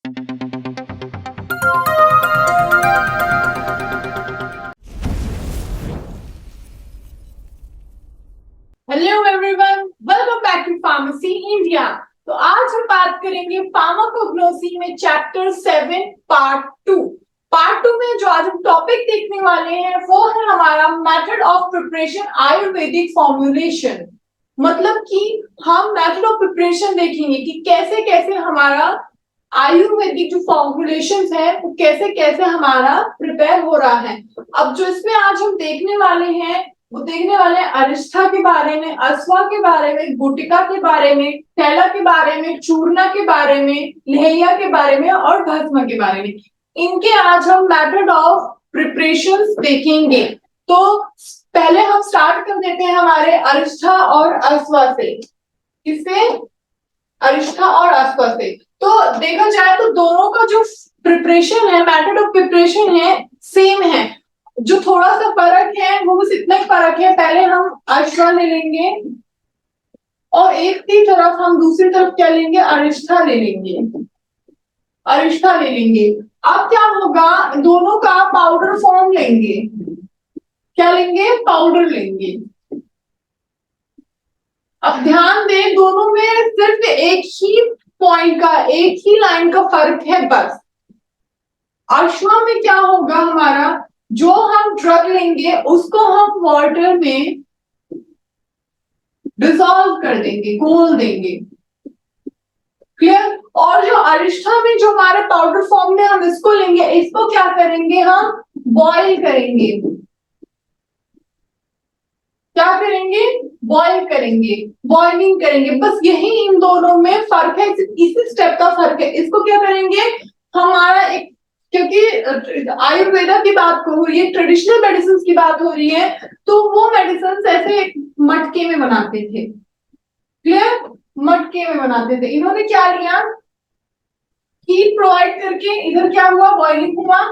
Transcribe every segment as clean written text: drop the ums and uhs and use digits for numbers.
Hello everyone, welcome back to pharmacy India. तो आज हम बात करेंगे फार्माकोग्नोसी में चैप्टर 7 पार्ट 2 में जो आज हम टॉपिक देखने वाले हैं वो है हमारा method of preparation Ayurvedic formulation. मतलब कि हम मेथड ऑफ प्रिपरेशन देखेंगे कि कैसे कैसे हमारा आयुर्वेदिक जो फॉर्मुलेशन है वो कैसे कैसे हमारा प्रिपेयर हो रहा है। अब जो इसमें आज हम देखने वाले हैं वो देखने वाले हैं अरिष्ठा के बारे में, अस्वा के बारे में, गुटिका के बारे में, थैला के बारे में, चूर्णा के बारे में, लेहैया के बारे में और भस्म के बारे में। इनके आज हम मेथड ऑफ प्रिपरेशन देखेंगे। तो पहले हम स्टार्ट कर देते हैं हमारे अरिष्ठा और अस्वा से। किससे? अरिष्ठा और अस्वा से। तो देखा जाए तो दोनों का जो प्रिपरेशन है, मेथड ऑफ प्रिपरेशन है, सेम है। जो थोड़ा सा फर्क है वो बस इतना ही फर्क है, पहले हम अश्वा ले लेंगे और एक ही तरफ हम दूसरी तरफ क्या लेंगे, अरिष्ठा ले लेंगे। अरिष्ठा ले लेंगे। अब क्या होगा, दोनों का पाउडर फॉर्म लेंगे। क्या लेंगे? पाउडर लेंगे। अब ध्यान दें, दोनों में सिर्फ एक ही पॉइंट का, एक ही लाइन का फर्क है बस। अश्वा में क्या होगा, हमारा जो हम ड्रग लेंगे उसको हम वाटर में डिसॉल्व कर देंगे, घोल देंगे। क्लियर? और जो अरिष्ठा में जो हमारे पाउडर फॉर्म में हम इसको लेंगे, इसको क्या करेंगे, हम बॉईल करेंगे। क्या करेंगे? बॉईल करेंगे, बॉइलिंग करेंगे। बस यही इन दोनों में फर्क है, इसी स्टेप का फर्क है। इसको क्या करेंगे, हमारा एक, क्योंकि आयुर्वेदा की बात हो रही है, ट्रेडिशनल मेडिसिन की बात हो रही है, तो वो मेडिसिन ऐसे मटके में बनाते थे। क्लियर? मटके में बनाते थे। इन्होंने क्या लिया, हीट प्रोवाइड करके, इधर क्या हुआ, बॉइलिंग हुआ।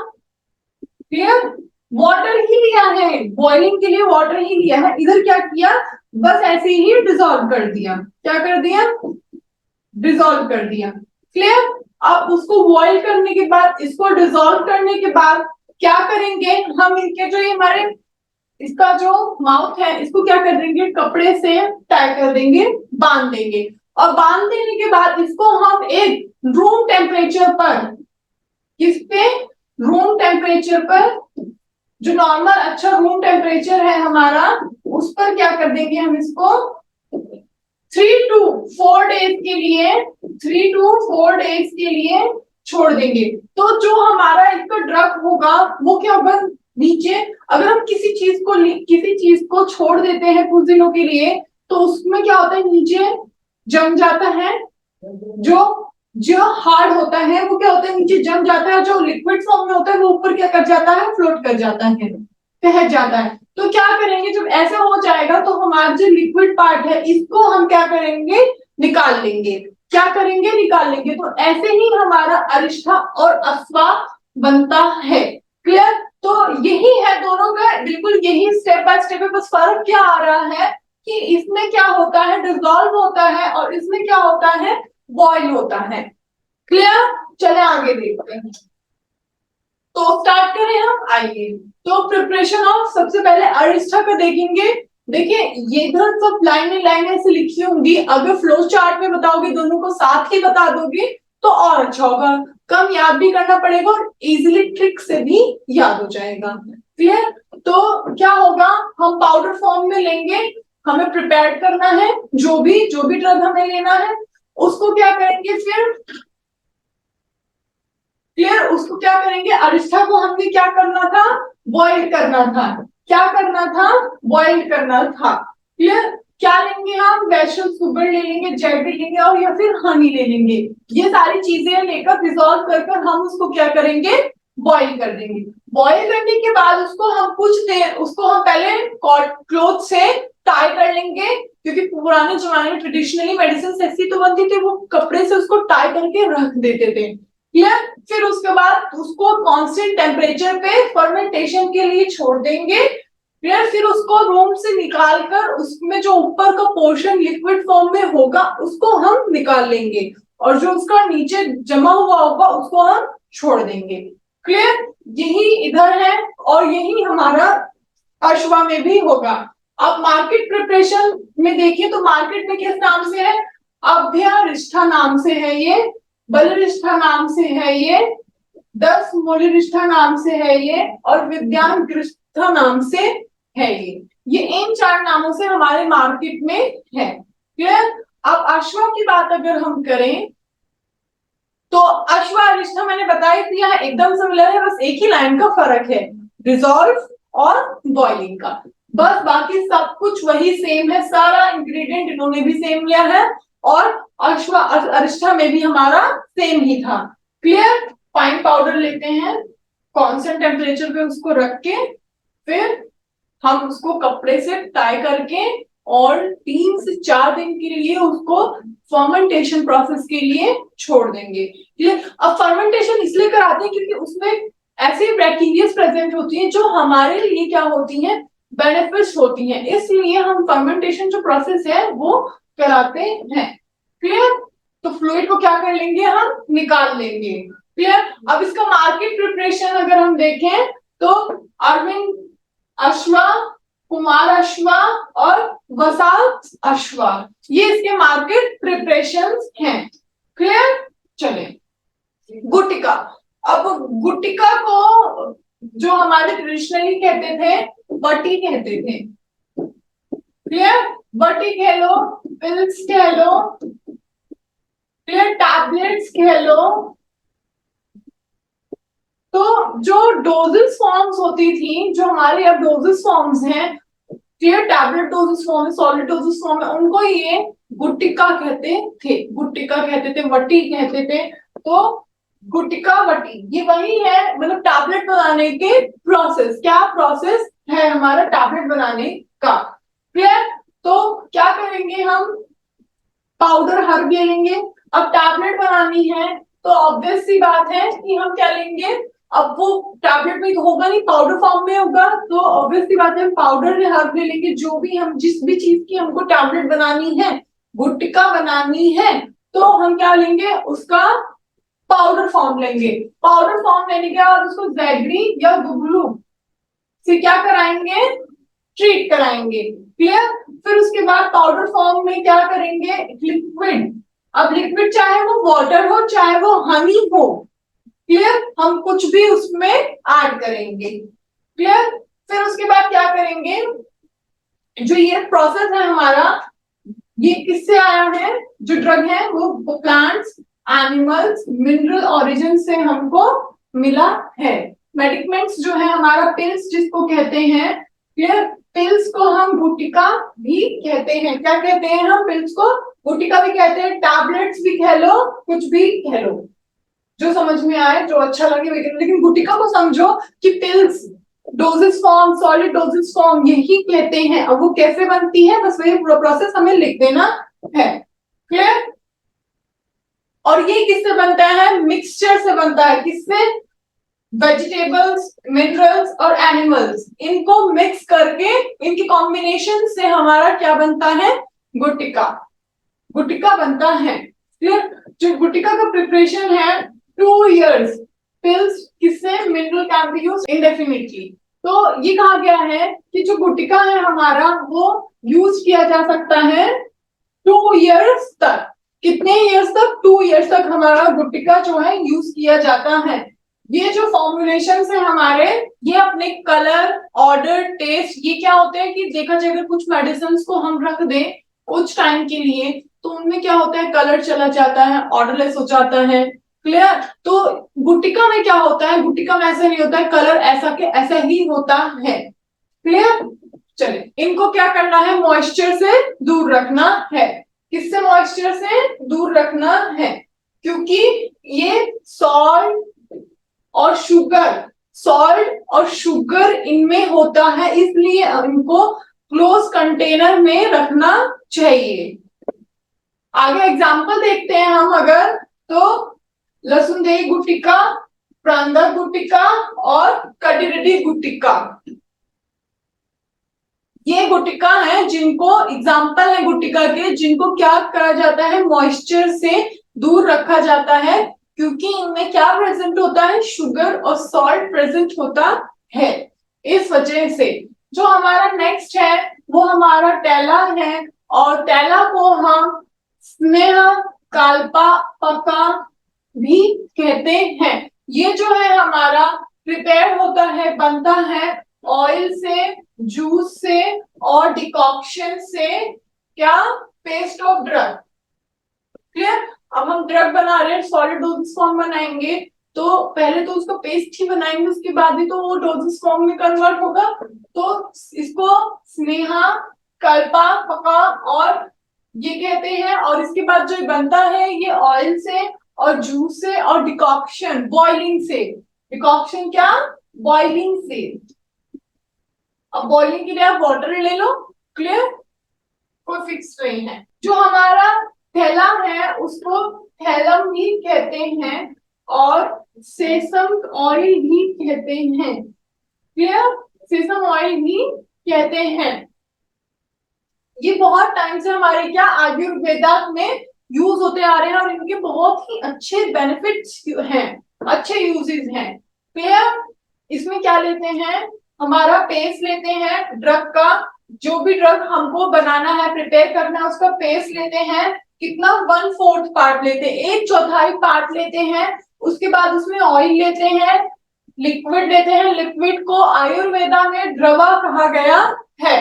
क्लियर? वाटर ही लिया है, बॉइलिंग के लिए वाटर ही लिया है। इधर क्या किया, बस ऐसे ही डिसॉल्व कर दिया। क्या कर दिया? डिसॉल्व कर दिया। क्लियर? अब उसको बॉइल करने के बाद, इसको डिसॉल्व करने के बाद क्या करेंगे हम, इनके जो ये हमारे इसका जो माउथ है इसको क्या कर देंगे, कपड़े से टाई कर देंगे, बांध देंगे। और बांध देने के बाद इसको हम एक रूम टेम्परेचर पर, किस पे, रूम टेम्परेचर पर, जो नॉर्मल अच्छा रूम टेम्परेचर है हमारा, उस पर क्या कर देंगे हम इसको 3 to 4 डेज के लिए, 3 to 4 डेज के लिए छोड़ देंगे। तो जो हमारा इसका ड्रग होगा वो क्या होगा, नीचे, अगर हम किसी चीज को छोड़ देते हैं कुछ दिनों के लिए, तो उसमें क्या होता है, नीचे जम जाता है। जो जो हार्ड होता है वो क्या होता है, नीचे जम जाता है। जो लिक्विड फॉर्म में होता है वो ऊपर क्या कर जाता है, फ्लोट कर जाता है, तैर जाता है। तो क्या करेंगे, जब ऐसा हो जाएगा तो हमारा जो लिक्विड पार्ट है इसको हम क्या करेंगे, निकाल लेंगे। क्या करेंगे, निकाल लेंगे। तो ऐसे ही हमारा अरिष्ठा और अस्वा बनता है। क्लियर? तो यही है दोनों का, बिल्कुल यही स्टेप बाय स्टेप है। बस फर्क क्या आ रहा है कि इसमें क्या होता है, डिसॉल्व होता है, और इसमें क्या होता है, बॉइल होता है। क्लियर? चले आगे देखते हैं। तो स्टार्ट करें हम, आइए। तो प्रिपरेशन ऑफ, सबसे पहले अरिष्ठा का देखेंगे। देखिए ये इधर सब लाइनें लाइनें से लिखी होंगी, अगर फ्लो चार्ट में बताओगे, दोनों को साथ ही बता दोगे तो और अच्छा होगा, कम याद भी करना पड़ेगा और इजीली ट्रिक से भी याद हो जाएगा। क्लियर? तो क्या होगा, हम पाउडर फॉर्म में लेंगे, हमें प्रिपेयर करना है, जो भी ड्रग हमें लेना है उसको क्या करेंगे फिर, क्लियर, उसको क्या करेंगे, अरिष्ठा को हमने क्या करना था, बॉइल करना था। क्या करना था, बॉइल करना था। क्लियर? क्या लेंगे हम, वैशल सुगर ले लेंगे, जेगरी लेंगे और या फिर हनी ले लेंगे। ये सारी चीजें लेकर डिसॉल्व कर हम उसको क्या करेंगे, बॉइल कर देंगे। बॉइल करने के बाद उसको हम कुछ देर, उसको हम पहले क्लॉथ से टाई कर लेंगे, क्योंकि पुराने जमाने में ट्रेडिशनली मेडिसिन ऐसी तो बनती थी, वो कपड़े से उसको टाई करके रख देते थे। क्लियर? फिर उसके बाद उसको कांस्टेंट टेम्परेचर पे फर्मेंटेशन के लिए छोड़ देंगे। फिर उसको रूम से निकाल कर उसमें जो ऊपर का पोर्शन लिक्विड फॉर्म में होगा उसको हम निकाल लेंगे, और जो उसका नीचे जमा हुआ होगा उसको हम छोड़ देंगे। क्लियर? यही इधर है और यही हमारा अश्वा में भी होगा। अब मार्केट प्रिपरेशन में देखिए तो मार्केट में किस नाम से है? अभ्यरिष्ठा नाम से है ये, बलरिष्ठा नाम से है ये, 10 मूलरिष्ठा नाम से है ये, और विज्ञान गृष्ठा नाम से है ये इन 4 नामों से हमारे मार्केट में है। क्लियर? अब अश्वा की बात अगर हम करें तो अश्व अरिष्ठा मैंने बता ही दिया है, एकदम सिमिलर है, बस एक ही लाइन का फर्क है, डिसॉल्व और बॉइलिंग का। बस बाकी सब कुछ वही सेम है, सारा इंग्रेडिएंट इन्होंने भी सेम लिया है और अश्व अरिष्ठा में भी हमारा सेम ही था। क्लियर? फाइन पाउडर लेते हैं, कांस्टेंट टेम्परेचर पे उसको रख के फिर हम उसको कपड़े से टाई करके और 3 से 4 दिन के लिए उसको फर्मेंटेशन प्रोसेस के लिए छोड़ देंगे। अब फर्मेंटेशन इसलिए कराते हैं क्योंकि उसमें ऐसी बैक्टीरिया प्रेजेंट होती हैं जो हमारे लिए क्या होती हैं, बेनिफिट्स होती हैं, इसलिए हम फर्मेंटेशन जो प्रोसेस है वो कराते हैं। क्लियर? तो फ्लूइड को क्या कर लेंगे, हम निकाल लेंगे। क्लियर? अब इसका मार्केट प्रिपरेशन अगर हम देखें तो अरविंद अश्वा, कुमार अश्वा और वसात अश्वा, ये इसके मार्केट प्रिपरेशंस हैं। क्लियर? चले गुटिका। अब गुटिका को जो हमारे ट्रेडिशनली कहते थे बटी कहते थे। क्लियर? बटी कह लो, पिल्स कह लो, क्लियर, टैबलेट्स कह लो। तो जो डोजेस फॉर्म्स होती थी, जो हमारे अब डोजेस फॉर्म्स हैं, क्लियर, टैबलेट डोजेस फॉर्म है, सॉलिड डोजेस फॉर्म है, उनको ये गुटिका कहते थे, गुटिका कहते थे, वटी कहते थे। तो गुटिका वटी ये वही है, मतलब टैबलेट बनाने के प्रोसेस, क्या प्रोसेस है हमारा टैबलेट बनाने का। क्लियर? तो क्या करेंगे हम, पाउडर हर्ब ले लेंगे। अब टैबलेट बनानी है तो ऑब्वियस सी बात है कि हम क्या लेंगे, अब वो टैबलेट में तो होगा नहीं, पाउडर फॉर्म में होगा, तो ऑब्वियस सी बात है हम पाउडर हर्ब ले लेंगे। जो भी हम जिस भी चीज की हमको टैबलेट बनानी है, गुटका बनानी है, तो हम क्या लेंगे, उसका पाउडर फॉर्म लेंगे। पाउडर फॉर्म लेने के बाद उसको जैगरी या गुगलू से क्या कराएंगे, ट्रीट कराएंगे। क्लियर? फिर उसके बाद पाउडर फॉर्म में क्या करेंगे, लिक्विड। अब लिक्विड चाहे वो वाटर हो चाहे वो हनी हो, क्लियर, हम कुछ भी उसमें ऐड करेंगे। क्लियर? फिर उसके बाद क्या करेंगे, जो ये प्रोसेस है हमारा, ये किससे आया है, जो ड्रग है वो प्लांट्स, एनिमल्स, मिनरल ओरिजिन से हमको मिला है। मेडिकमेंट्स जो है हमारा, पिल्स जिसको कहते हैं, क्लियर, पिल्स को हम गुटिका भी कहते हैं। क्या कहते हैं हम, पिल्स को गुटिका भी कहते हैं, टैबलेट्स भी कह लो, कुछ भी कह लो, जो समझ में आए, जो अच्छा लगे, लेकिन गुटिका को समझो कि pills doses form, solid doses form यही कहते हैं। अब वो कैसे बनती है, बस वही प्रोसेस हमें लिख देना है। क्लियर? और ये किससे बनता है, मिक्सचर से बनता है, किससे, वेजिटेबल्स, मिनरल्स और एनिमल्स, इनको मिक्स करके इनके कॉम्बिनेशन से हमारा क्या बनता है, गुटिका, गुटिका बनता है। क्लियर? जो गुटिका का प्रिपरेशन है 2 years, पिल्स किससे, मिनरल कैन बी यूज्ड इंडेफिनिटली। तो ये कहा गया है कि जो गुटिका है हमारा वो यूज किया जा सकता है 2 years तक। कितने years तक, 2 years तक हमारा गुटिका जो है यूज किया जाता है। ये जो फॉर्मुलेशन है हमारे, ये अपने कलर, ऑर्डर, टेस्ट, ये क्या होते हैं कि देखा जाए अगर कुछ मेडिसिन को हम रख दें कुछ टाइम के लिए तो उनमें क्या होता है, कलर चला जाता है, ऑर्डरलेस हो जाता है। क्लियर? तो गुटिका में क्या होता है, गुटिका में ऐसा नहीं होता है, कलर ऐसा के ऐसा ही होता है। क्लियर? चले, इनको क्या करना है, मॉइस्चर से दूर रखना है। किससे, मॉइस्चर से दूर रखना है, क्योंकि ये सॉल्ट और शुगर इनमें होता है, इसलिए इनको क्लोज कंटेनर में रखना चाहिए। आगे एग्जांपल देखते हैं हम अगर, तो लसुनदेही गुटिका, प्रांदा गुटिका और कटिरेडी गुटिका। ये गुटिका है जिनको एग्जाम्पल है गुटिका के, जिनको क्या करा जाता है, मॉइस्चर से दूर रखा जाता है, क्योंकि इनमें क्या प्रेजेंट होता है, शुगर और सॉल्ट प्रेजेंट होता है। इस वजह से जो हमारा नेक्स्ट है वो हमारा टेला है, और टेला को हम स्नेह काल्पा पका भी कहते हैं। ये जो है हमारा प्रिपेयर होता है, बनता है ऑयल से, जूस से और डिकॉक्शन से, क्या, पेस्ट ऑफ ड्रग। क्लियर। अब हम ड्रग बना रहे हैं, सॉलिड डोजेस फॉर्म बनाएंगे, तो पहले तो उसको पेस्ट ही बनाएंगे, उसके बाद ही तो वो डोजेस फॉर्म में कन्वर्ट होगा। तो इसको स्नेहा कल्पा पका और ये कहते हैं, और इसके बाद जो बनता है ये ऑयल से और जूस से और डिकॉक्शन बॉइलिंग से। डिकॉक्शन क्या, बॉइलिंग से। अब बॉइलिंग के लिए आप वाटर ले लो। क्लियर, कोई फिक्स नहीं है। जो हमारा थैला है उसको थैलम भी कहते हैं और सेसम ऑयल भी कहते हैं। क्लियर, सेसम ऑयल भी कहते हैं। ये बहुत टाइम से हमारे क्या आयुर्वेदा में यूज होते आ रहे हैं और इनके बहुत ही अच्छे बेनिफिट्स हैं, अच्छे यूजेस हैं। क्लियर। इसमें क्या लेते हैं, हमारा पेस्ट लेते हैं ड्रग का, जो भी ड्रग हमको बनाना है, प्रिपेयर करना है, उसका पेस्ट लेते हैं। कितना, 1/4 पार्ट लेते हैं, 1/4 पार्ट लेते हैं। उसके बाद उसमें ऑयल लेते हैं, लिक्विड लेते हैं। लिक्विड को आयुर्वेदा में द्रवा कहा गया है।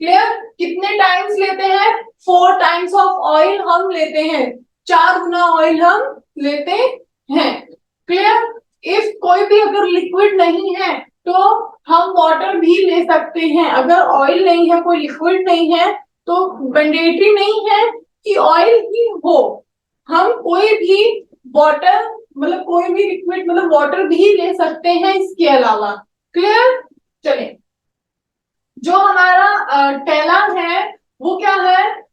क्लियर। कितने टाइम्स लेते हैं, 4 टाइम्स ऑफ ऑयल हम लेते हैं, 4 गुना ऑयल हम लेते हैं। क्लियर। इफ कोई भी अगर लिक्विड नहीं है तो हम वाटर भी ले सकते हैं। अगर ऑयल नहीं है, कोई लिक्विड नहीं है, तो मैंडेटरी नहीं है कि ऑयल ही हो, हम कोई भी वाटर मतलब कोई भी लिक्विड मतलब वाटर भी ले सकते हैं इसके अलावा। क्लियर। चलिए, जो हमारा टेला है वो क्या है,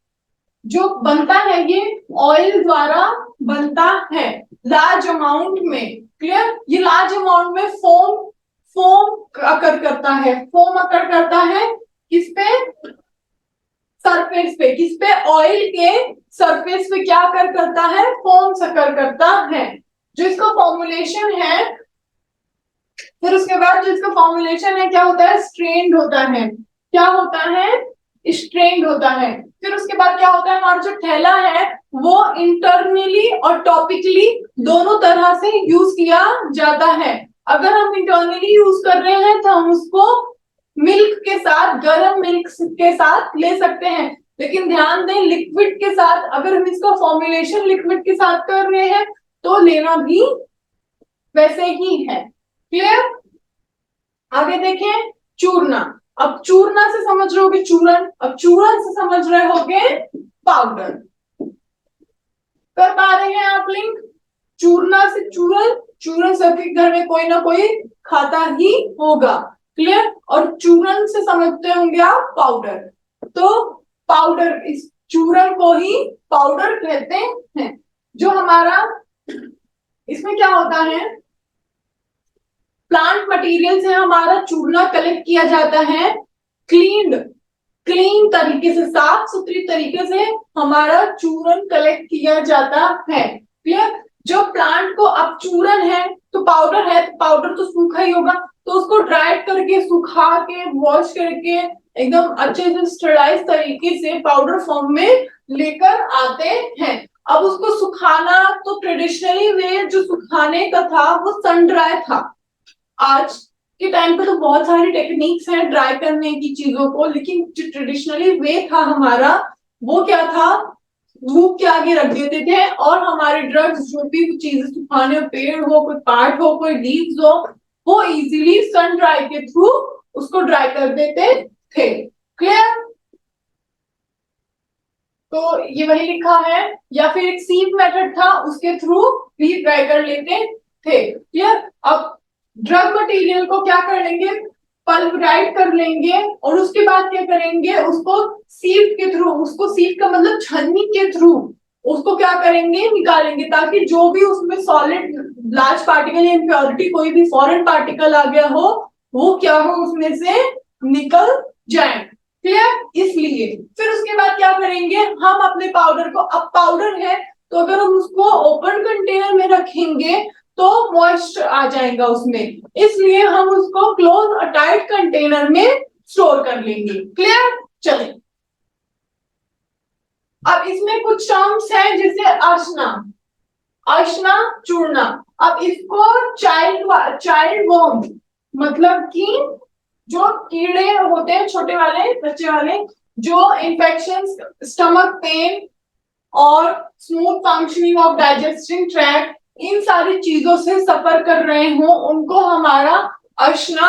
जो बनता है ये ऑयल द्वारा बनता है लार्ज अमाउंट में। क्लियर। ये लार्ज अमाउंट में फोम फोम अकर करता है, फोम अकर करता है किस पे, सरफेस पे। किस पे, ऑयल के सरफेस पे क्या कर करता है, फोम अकर करता है। जो इसका फॉर्मुलेशन है, फिर उसके बाद जो इसका फॉर्मुलेशन है क्या होता है, स्ट्रेन्ड होता है। क्या होता है, स्ट्रेन्ड होता है। फिर उसके बाद क्या होता है, हमारा जो थैला है वो इंटरनली और टॉपिकली दोनों तरह से यूज किया जाता है। अगर हम इंटरनली यूज कर रहे हैं तो हम उसको मिल्क के साथ, गर्म मिल्क के साथ ले सकते हैं, लेकिन ध्यान दें लिक्विड के साथ, अगर हम इसका फॉर्मुलेशन लिक्विड के साथ कर रहे हैं तो लेना भी वैसे ही है। क्लियर। आगे देखें, चूरना। अब चूरना से समझ रहे होगे चूरन, अब चूरन से समझ रहे होगे पाउडर। कर पा रहे हैं आप लिंक, चूरना से चूरन, चूरन सबके घर में कोई ना कोई खाता ही होगा। क्लियर। और चूरन से समझते होंगे आप पाउडर, तो पाउडर, इस चूरन को ही पाउडर कहते हैं। जो हमारा इसमें क्या होता है, प्लांट मटेरियल से हमारा चूरना कलेक्ट किया जाता है, क्लीन तरीके से, साफ सुथरी तरीके से हमारा चूरन कलेक्ट किया जाता है। क्लियर। जो प्लांट को अब चूरन है तो पाउडर है, तो पाउडर तो सूखा ही होगा, तो उसको ड्राई करके, सुखा के, वॉश करके एकदम अच्छे से स्टरलाइज तरीके से पाउडर फॉर्म में लेकर आते हैं। अब उसको सुखाना, तो ट्रेडिशनली वे जो सुखाने का था वो सन ड्राई था। आज के टाइम पे तो बहुत सारी टेक्निक्स हैं ड्राई करने की चीजों को, लेकिन जो ट्रेडिशनली वे था हमारा, वो क्या था, धूप के आगे रख देते थे और हमारे ड्रग्स, जो भी चीजें सुखाने, पेड़ हो, कोई पार्ट हो, कोई लीव्स हो, वो इजीली सन ड्राई के थ्रू उसको ड्राई कर देते थे। क्लियर। तो ये वही लिखा है, या फिर एक सीव मेथड था, उसके थ्रू भी ड्राई कर लेते थे। क्लियर। अब ड्रग मटेरियल को क्या कर लेंगे, पल्वराइज कर लेंगे और उसके बाद क्या करेंगे, उसको सीव के थ्रू, उसको सीव का मतलब छन्नी के थ्रू उसको क्या करेंगे, निकालेंगे, ताकि जो भी उसमें सॉलिड लार्ज पार्टिकल या इम्प्योरिटी, कोई भी फॉरेन पार्टिकल आ गया हो, वो क्या हो, उसमें से निकल जाए। क्लियर। इसलिए फिर उसके बाद क्या करेंगे हम अपने पाउडर को, अब पाउडर है तो अगर हम उसको ओपन कंटेनर में रखेंगे तो मॉइस्चर आ जाएगा उसमें, इसलिए हम उसको क्लोज और टाइट कंटेनर में स्टोर कर लेंगे। क्लियर। चलिए अब इसमें कुछ टर्म्स हैं जैसे अर्चना, अर्चना चूर्णा। अब इसको चाइल्ड वॉर्म मतलब कि जो कीड़े होते हैं छोटे वाले बच्चे वाले, जो इन्फेक्शन, स्टमक पेन और smooth functioning of digesting tract, इन सारी चीजों से सफर कर रहे हो उनको हमारा अर्चना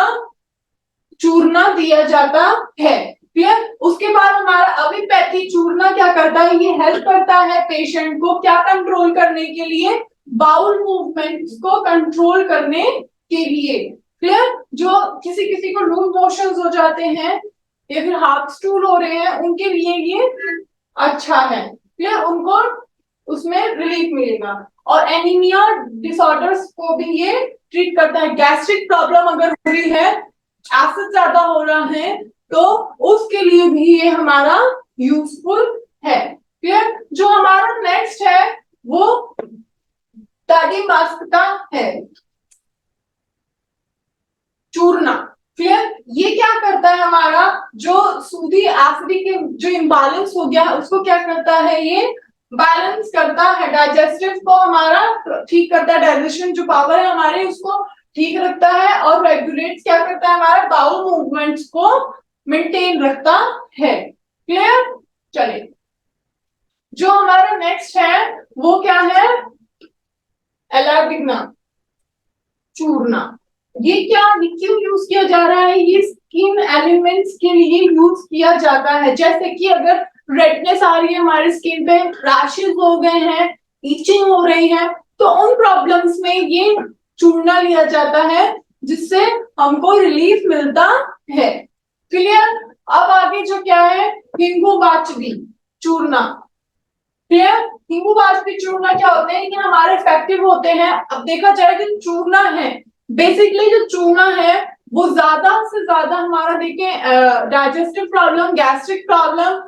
चूर्णा दिया जाता है। क्लियर। उसके बाद हमारा अभिपैथी चूर्णा क्या करता है, ये हेल्प करता है पेशेंट को क्या कंट्रोल करने के लिए, बाउल मूवमेंट्स को कंट्रोल करने के लिए। क्लियर। जो किसी किसी को लूज मोशंस हो जाते हैं या फिर हार्ट स्टूल हो रहे हैं उनके लिए ये अच्छा है। क्लियर। उनको उसमें रिलीफ मिलेगा। और एनीमिया डिसऑर्डर्स को भी ये ट्रीट करता है। गैस्ट्रिक प्रॉब्लम अगर हो रही है, एसिड ज्यादा हो रहा है, तो उसके लिए भी ये हमारा यूजफुल है। क्लियर। जो हमारा नेक्स्ट है वो दादी मास्क का है चूर्णा। क्लियर। ये क्या करता है हमारा जो सूदी एसिडिक के जो इम्बैलेंस हो गया है उसको क्या करता है, ये बैलेंस करता है। डाइजेस्टिव को हमारा ठीक करता है, डाइजेशन जो पावर है हमारे उसको ठीक रखता है, और रेगुलेट क्या करता है हमारे बाउल मूवमेंट्स को मेंटेन रखता है। क्लियर। चलिए जो हमारा नेक्स्ट है वो क्या है, एलाबिग्ना चूर्णा। ये क्या, क्यों यूज किया जा रहा है, ये स्किन एलिमेंट्स के लिए यूज किया जाता है। जैसे कि अगर रेडनेस आ रही है हमारे स्किन पे, रैशेस हो गए हैं, इचिंग हो रही है, तो उन प्रॉब्लम्स में ये चूर्णा लिया जाता है जिससे हमको रिलीफ मिलता है। क्लियर। अब आगे जो क्या है, हिंगू बाचवी चूर्णा। क्लियर। हिंगू बाचवी चूर्णा क्या होते हैं, ये हमारे इफेक्टिव होते हैं। अब देखा जाए कि चूर्णा है, बेसिकली जो चूर्णा है वो ज्यादा से ज्यादा हमारा देखें डाइजेस्टिव प्रॉब्लम, गैस्ट्रिक प्रॉब्लम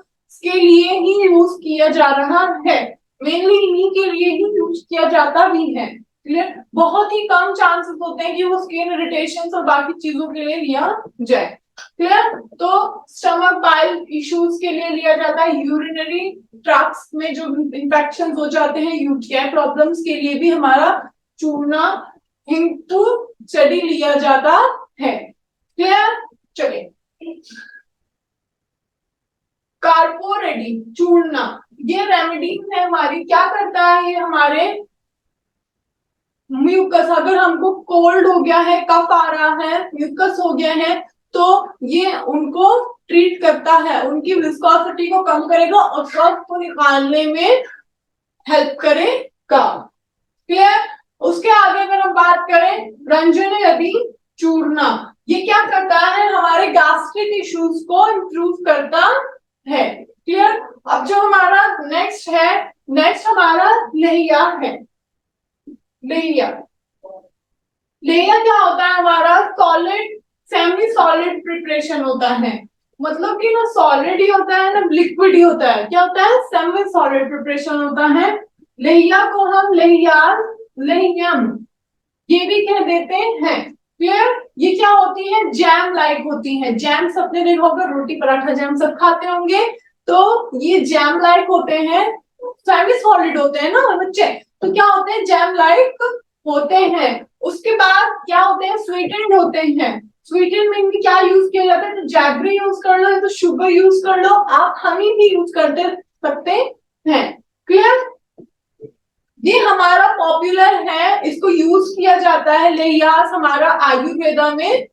के लिए ही यूज किया जा रहा है। मेनली इन्हीं के लिए ही यूज किया जाता भी है। क्लियर। बहुत ही कम चांसेस होते हैं कि वो स्किन इरिटेशन और बाकी चीजों के लिए लिया जाए। क्लियर। तो स्टमक बाइल इश्यूज के लिए लिया जाता है, यूरिनरी ट्रैक्ट्स में जो इन्फेक्शन हो जाते हैं, यूटीआई प्रॉब्लम्स के लिए भी हमारा चूर्णा हिंगू स्टडी लिया जाता है। क्लियर। चलिए कार्पोरेडी चूर्णा, ये रेमेडीज है हमारी, क्या करता है ये हमारे म्यूकस, अगर हमको कोल्ड हो गया है, कफ आ रहा है, म्यूकस हो गया है, तो ये उनको ट्रीट करता है, उनकी विस्कोसिटी को कम करेगा और कफ को निकालने में हेल्प करेगा। क्लियर। उसके आगे अगर हम बात करें रंजन यदि चूर्णा, ये क्या करता है हमारे गैस्ट्रिक इश्यूज को इंप्रूव करता है। क्लियर। अब जो हमारा नेक्स्ट है, नेक्स्ट हमारा लेहिया है। लेहिया, लेहिया क्या होता है हमारा, सॉलिड सेमी सॉलिड प्रिपरेशन होता है, मतलब कि ना सॉलिड ही होता है ना लिक्विड ही होता है, क्या होता है सेमी सॉलिड प्रिपरेशन होता है। लेहिया को हम लेहियार, लेहियम ये भी कह देते हैं। क्लियर। ये क्या होती है, जैम लाइक होती है। जैम सबने देखा होगा, रोटी पराठा जैम सब खाते होंगे, तो ये जैम लाइक होते हैं, सेमी सॉलिड होते हैं ना बच्चे, तो क्या होते हैं जैम लाइक होते हैं। उसके बाद क्या होते हैं, स्वीटेंड होते हैं। स्वीटेंड में भी क्या यूज किया जाता है, तो जैगरी यूज कर लो, तो शुगर यूज कर लो, आप हनी भी यूज करते सकते हैं। क्लियर। ये हमारा पॉपुलर है, इसको यूज किया जाता है, लेहियास हमारा आयुर्वेदा में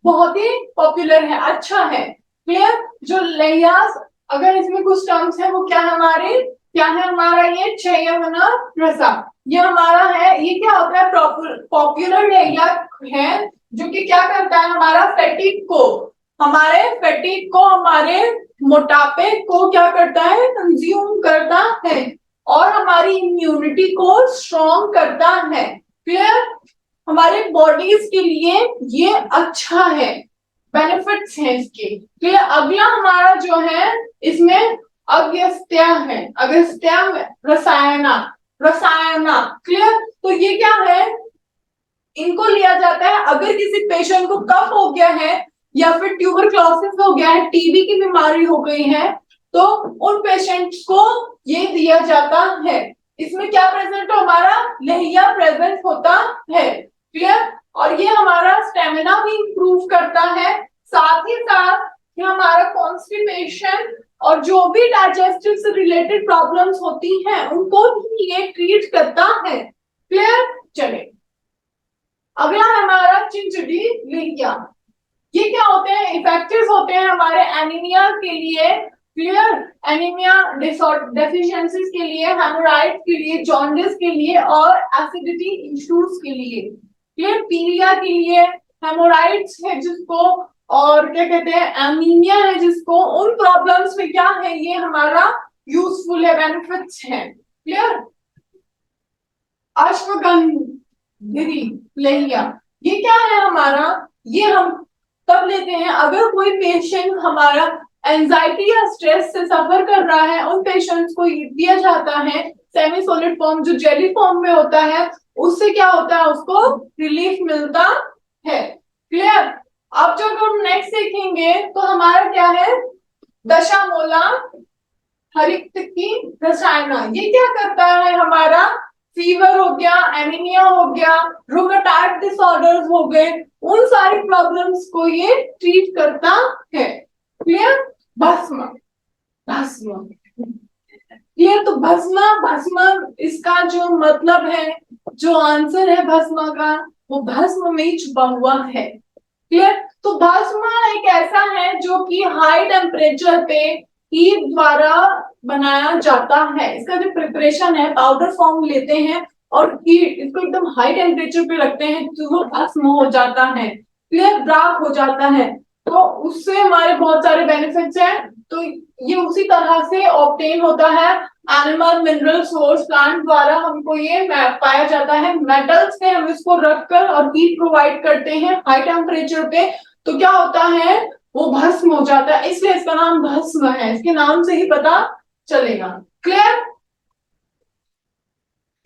बहुत ही पॉपुलर है, अच्छा है। क्लियर। जो लेहियास, अगर इसमें कुछ टर्म्स है वो क्या है हमारे, क्या है हमारा ये चयवना रसा, ये हमारा है, ये क्या होता है पॉपुलर लेहिया है जो कि क्या करता है हमारा फैटिक को, हमारे फैटिक को, हमारे मोटापे को क्या करता है, कंज्यूम करता है और हमारी इम्यूनिटी को स्ट्रॉन्ग करता है। क्लियर। हमारे बॉडीज के लिए ये अच्छा है। बेनिफिट्स हैं इसके। तो ये अगला हमारा जो है इसमें अगस्त्य है, अगस्त्य रसायना, रसायना। क्लियर? तो ये क्या है, इनको लिया जाता है अगर किसी पेशेंट को कफ हो गया है या फिर ट्यूबरक्लोसिस हो गया है, टीबी की बीमारी हो गई है, तो उन पेशेंट्स को ये दिया जाता है। इसमें क्या प्रेजेंट हो, हमारा लेहिया प्रेजेंट होता है। क्लियर? और ये हमारा स्टेमिना भी इंप्रूव करता है, साथ ही साथ ये हमारा कॉन्स्टिपेशन और जो भी डाइजेस्टिव से रिलेटेड प्रॉब्लम्स होती हैं उनको भी ये ट्रीट करता है। क्लियर? चले, अगला है हमारा चिंचिडी लिंकिया। ये क्या होते हैं, इफेक्टिव होते हैं हमारे एनीमिया के लिए। क्लियर? एनीमिया डेफिशिएंसीज के लिए, हेमोराइड के लिए, जॉन्डिस के लिए और एसिडिटी इश्यूज के लिए। क्लियर? पीलिया के लिए, हेमोराइड्स है जिसको, और क्या कहते हैं एनीमिया है जिसको, उन प्रॉब्लम्स में क्या है ये हमारा यूजफुल है, बेनिफिट्स है। क्लियर? अश्वगंधिरी लेहिया, ये क्या है हमारा, ये हम तब लेते हैं अगर कोई पेशेंट हमारा एंजाइटी या स्ट्रेस से सफर कर रहा है, उन पेशेंट्स को दिया जाता है सेमी सॉलिड फॉर्म, जो जेली फॉर्म में होता है, उससे क्या होता है, उसको रिलीफ मिलता है। क्लियर? अब जब हम नेक्स्ट देखेंगे तो हमारा क्या है, दशामोला हरित की रसायना। ये क्या करता है, हमारा फीवर हो गया, एनीमिया हो गया, रूमेटॉइड डिसऑर्डर्स हो गए, उन सारी प्रॉब्लम्स को ये ट्रीट करता है। क्लियर? भस्म, भस्म क्लियर? तो भस्म, भस्म इसका जो मतलब है, जो आंसर है भस्म का, वो भस्म में ही छुपा हुआ है। क्लियर? तो भस्म एक ऐसा है जो कि हाई टेम्परेचर पे हीट द्वारा बनाया जाता है। इसका जो प्रिपरेशन है, पाउडर फॉर्म लेते हैं और हीट इसको एकदम हाई टेम्परेचर पे रखते हैं तो वो भस्म हो जाता है। क्लियर? राख हो जाता है। तो उससे हमारे बहुत सारे बेनिफिट्स हैं। तो ये उसी तरह से ऑब्टेन होता है एनिमल मिनरल सोर्स प्लांट द्वारा, हमको ये पाया जाता है। मेटल्स में हम इसको रखकर और हीट प्रोवाइड करते हैं हाई टेम्परेचर पे, तो क्या होता है, वो भस्म हो जाता है, इसलिए इसका नाम भस्म है, इसके नाम से ही पता चलेगा। क्लियर?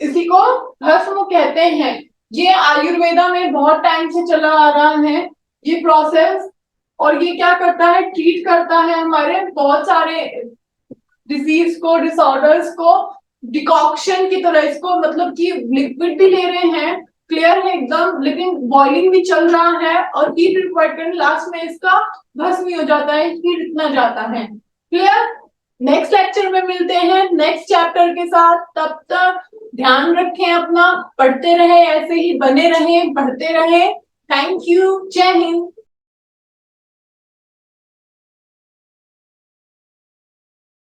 इसी को भस्म कहते हैं। ये आयुर्वेदा में बहुत टाइम से चला आ रहा है ये प्रोसेस, और ये क्या करता है, ट्रीट करता है हमारे बहुत सारे डिजीज को, डिसऑर्डर्स को, डिकॉक्शन की तरह इसको, मतलब कि लिक्विड भी ले रहे हैं, क्लियर है एकदम, लेकिन बॉइलिंग भी चल रहा है और हीट रिक्वायर्ड करने, लास्ट में इसका भस्म हो जाता है, हीट इतना जाता है। क्लियर? नेक्स्ट लेक्चर में मिलते हैं नेक्स्ट चैप्टर के साथ, तब तक ध्यान रखें अपना, पढ़ते रहे, ऐसे ही बने रहे, पढ़ते रहे। थैंक यू, जय हिंद।